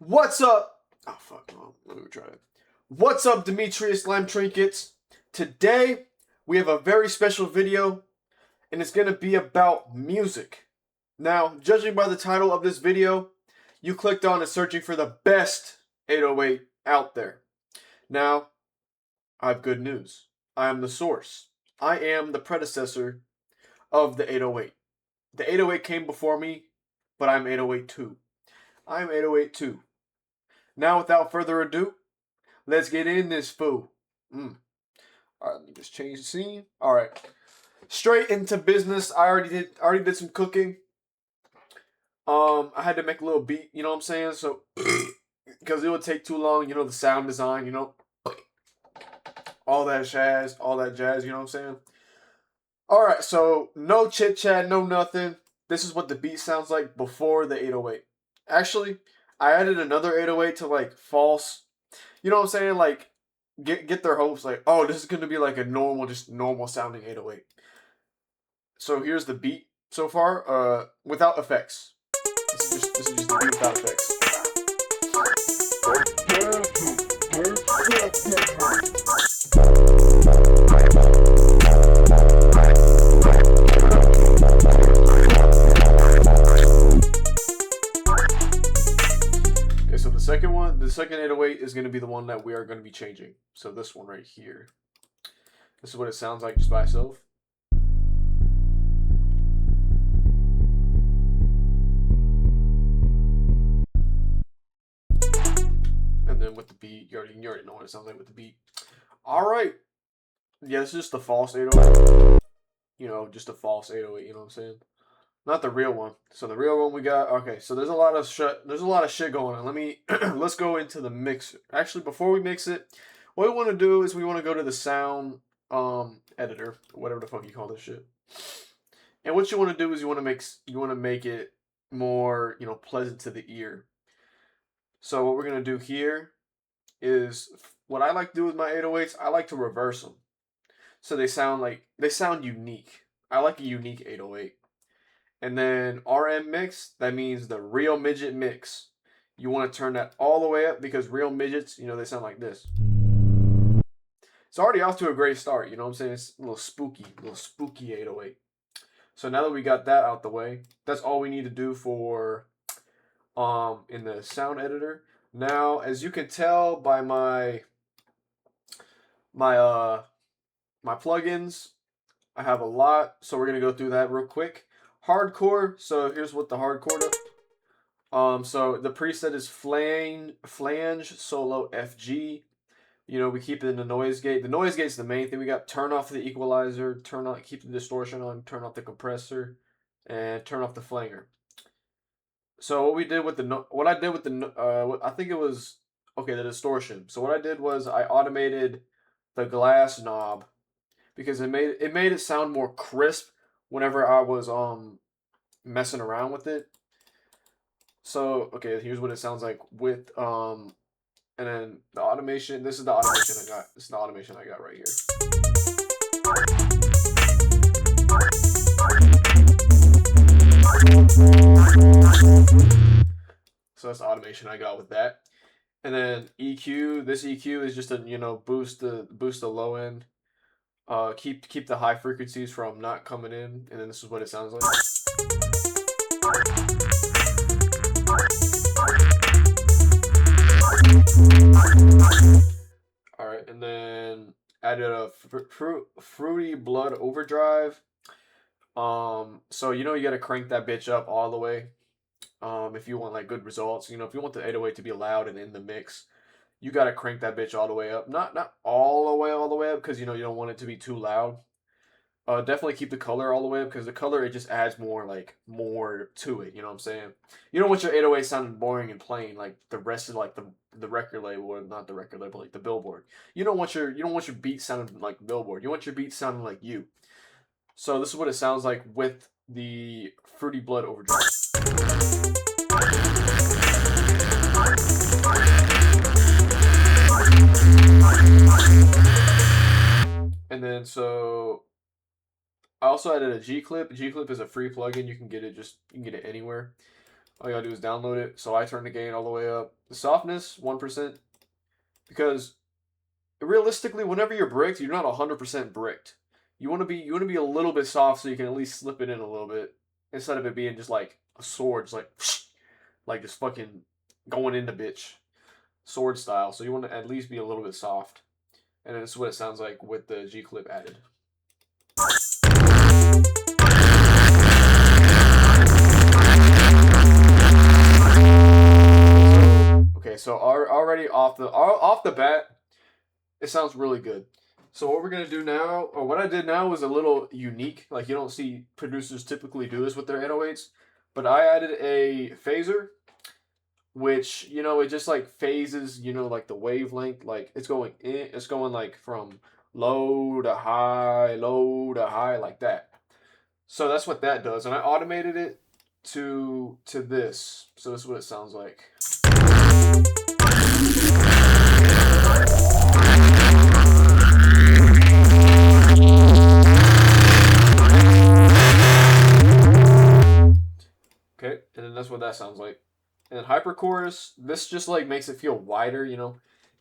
What's up? Oh fuck, no. Let me try it. What's up, Demetrius Lime Trinkets? Today we have a very special video, and it's gonna be about music. Now, judging by the title of this video, you clicked on it searching for the best 808 out there. Now, I have good news. I am the source. I am the predecessor of the 808. The 808 came before me, but I'm 808 too. I'm 808 too. Now, without further ado, let's get in this fool. All right, let me just change the scene. All right, straight into business. I already did some cooking. I had to make a little beat. You know what I'm saying? So, because it would take too long. You know, the sound design. You know, all that jazz. You know what I'm saying? All right, so no chit chat, no nothing. This is what the beat sounds like before the 808. Actually, I added another 808 to like false. You know what I'm saying? Like get their hopes like, oh, this is gonna be like a normal sounding 808. So here's the beat so far, without effects. This is just the beat without effects. Okay, so the second 808 is gonna be the one that we are gonna be changing. So this one right here. This is what it sounds like just by itself. And then with the beat, you already know what it sounds like with the beat. All right. Yeah, this is just the false 808. You know, just a false 808. You know what I'm saying? Not the real one. So the real one we got. Okay, so there's a lot of shit going on. Let's go into the mix. Actually, before we mix it, what we want to do is we want to go to the sound editor, whatever the fuck you call this shit. And what you want to do is you want to make it more, you know, pleasant to the ear. So what we're gonna do here is what I like to do with my 808s. I like to reverse them, so they sound unique. I like a unique 808. And then RM mix, that means the real midget mix. You want to turn that all the way up because real midgets, you know, they sound like this. It's already off to a great start, you know what I'm saying? It's a little spooky 808. So now that we got that out the way, that's all we need to do for in the sound editor. Now, as you can tell by my plugins, I have a lot, so we're gonna go through that real quick. Hardcore. So here's what the hardcore does. So the preset is flange solo FG. You know, we keep it in the noise gate. The noise gate's the main thing. We got turn off the equalizer, keep the distortion on, turn off the compressor, and turn off the flanger. So what I did with the I think it was the distortion. So what I did was I automated the glass knob because it made it sound more crisp whenever I was messing around with it. So okay, here's what it sounds like with and then the automation. This is the automation I got. This is the automation I got right here. So that's the automation I got with that. And then EQ. This EQ is just to, you know, boost the low end. Keep the high frequencies from not coming in, and then this is what it sounds like. All right, and then added a fruity blood overdrive. So you know you gotta crank that bitch up all the way. If you want like good results, you know, if you want the 808 to be loud and in the mix, you gotta crank that bitch all the way up. Not all the way up, because you know you don't want it to be too loud. Definitely keep the color all the way up, because the color, it just adds more to it. You know what I'm saying? You don't want your 808 sounding boring and plain like the rest of like the record label, or not the record label, like the Billboard. You don't want your beat sounding like Billboard. You want your beat sounding like you. So this is what it sounds like with the Fruity Blood Overdrive. And then so I also added a G-Clip. G-Clip is a free plugin. You can get it anywhere. All you gotta do is download it. So I turn the gain all the way up. The softness 1%, because realistically, whenever you're bricked, you're not 100% bricked. You want to be a little bit soft so you can at least slip it in a little bit instead of it being just like a sword, just like just fucking going into bitch sword style. So you want to at least be a little bit soft, and this is what it sounds like with the G clip added. Okay, so already off the bat, it sounds really good. So what we're gonna do now, or what I did now, was a little unique. Like, you don't see producers typically do this with their 808s, but I added a phaser, which, you know, it just like phases, you know, like the wavelength, like it's going like from low to high, like that. So that's what that does, and I automated it to this. So this is what it sounds like. Okay, and then that's what that sounds like. And then hyper chorus, this just like makes it feel wider, you know.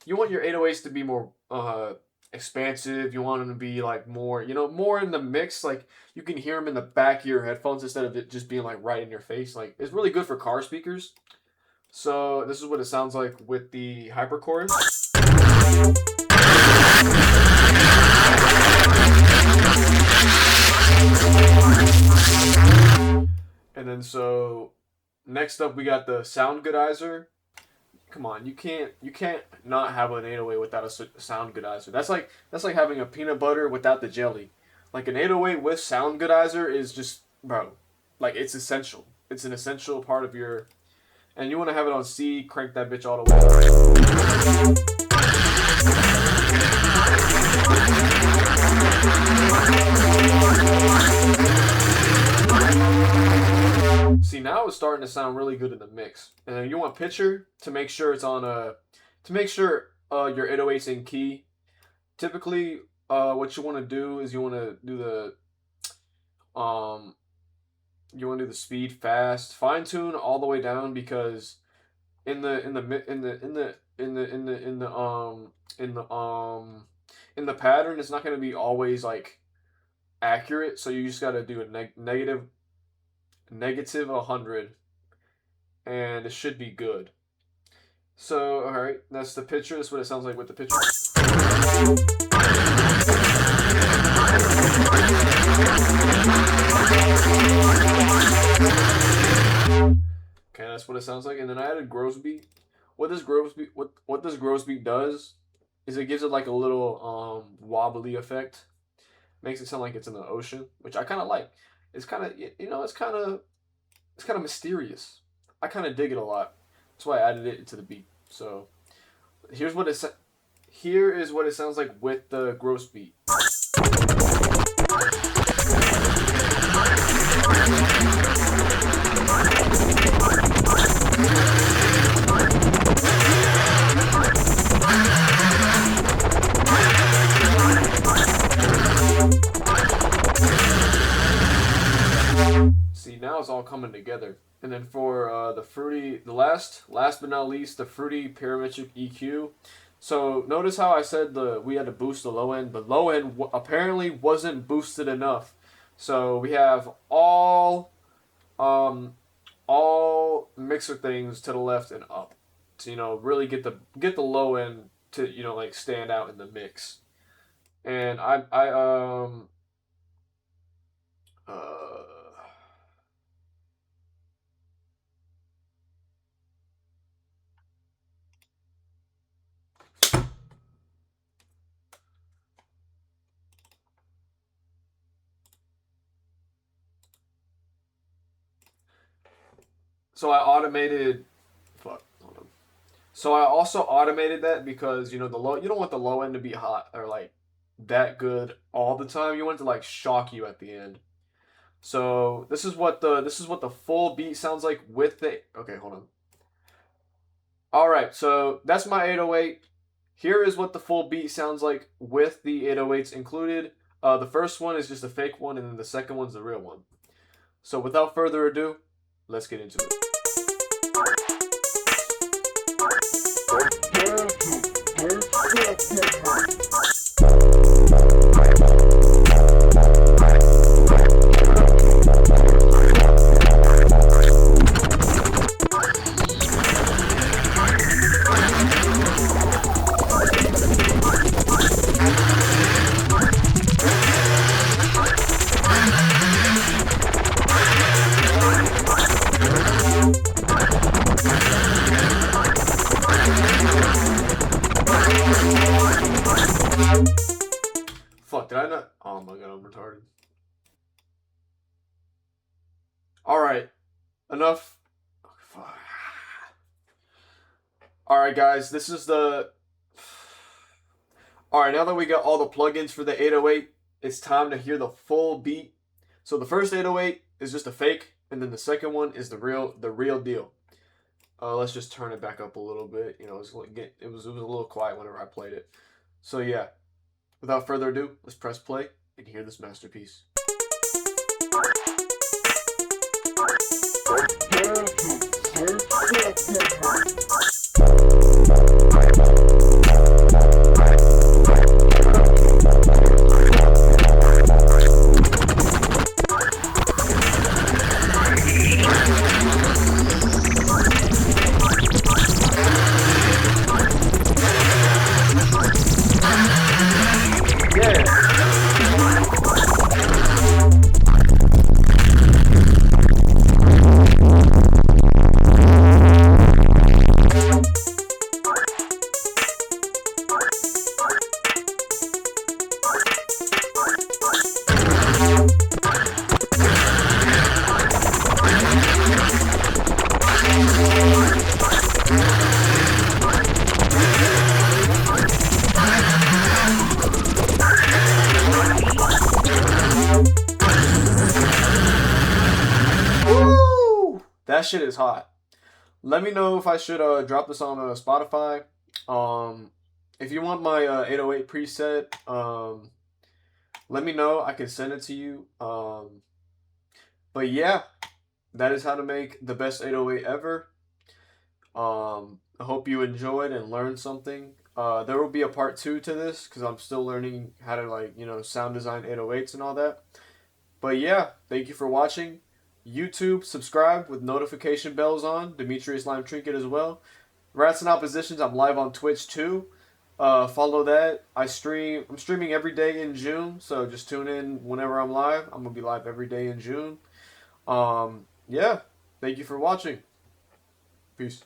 You want your 808s to be more expansive. You want them to be like more, you know, more in the mix. Like you can hear them in the back of your headphones instead of it just being like right in your face. Like it's really good for car speakers. So this is what it sounds like with the hyper chorus. And then so next up we got the sound goodizer. Come on, you can't not have an 808 without a sound goodizer. That's like having a peanut butter without the jelly. Like an 808 with sound goodizer is just, bro, like it's essential. It's an essential part of your, and you want to have it on C, crank that bitch all the way up. See, now it's starting to sound really good in the mix. And then you want pitcher to make sure it's on a, to make sure your 808's in key. Typically, what you want to do is you want to do the speed fast, fine tune all the way down, because in the pattern it's not going to be always like accurate. So you just got to do a negative 100, and it should be good. So, all right, that's the picture. That's what it sounds like with the picture. Okay, that's what it sounds like. And then I added gross beat. What this gross beat does is it gives it like a little wobbly effect. Makes it sound like it's in the ocean, which I kind of like. It's kind of, you know, it's kind of mysterious. I kind of dig it a lot. That's why I added it into the beat. So here is what it sounds like with the gross beat. See, now it's all coming together. And then for the fruity, the last but not least, the fruity parametric EQ. So notice how I said we had to boost the low end. The low end apparently wasn't boosted enough. So we have all mixer things to the left and up to, you know, really get the low end to, you know, like stand out in the mix. And so I automated. Fuck. Hold on. So I also automated that because, you know, you don't want the low end to be hot or like that good all the time. You want it to like shock you at the end. So this is what the full beat sounds like with the. Okay, hold on. All right, so that's my 808. Here is what the full beat sounds like with the 808s included. The first one is just a fake one, and then the second one's the real one. So without further ado, let's get into it. Fuck, did I not? Oh my god, I'm retarded. Alright, enough. Fuck. Alright, guys, this is the. Alright, now that we got all the plugins for the 808, it's time to hear the full beat. So the first 808 is just a fake, and then the second one is the real deal. Let's just turn it back up a little bit. You know, it was a little quiet whenever I played it. So yeah, without further ado, let's press play and hear this masterpiece. That shit is hot. Let me know if I should drop this on Spotify. If you want my 808 preset, let me know. I can send it to you. But yeah, that is how to make the best 808 ever. I hope you enjoyed and learned something. There will be a part 2 to this because I'm still learning how to sound design 808s and all that. But yeah, thank you for watching. YouTube, subscribe with notification bells on. Demetrius Lime Trinket as well. Rats and Oppositions, I'm live on Twitch too. Follow that. I'm streaming every day in June, so just tune in whenever I'm live. I'm gonna be live every day in June. Yeah, thank you for watching. Peace.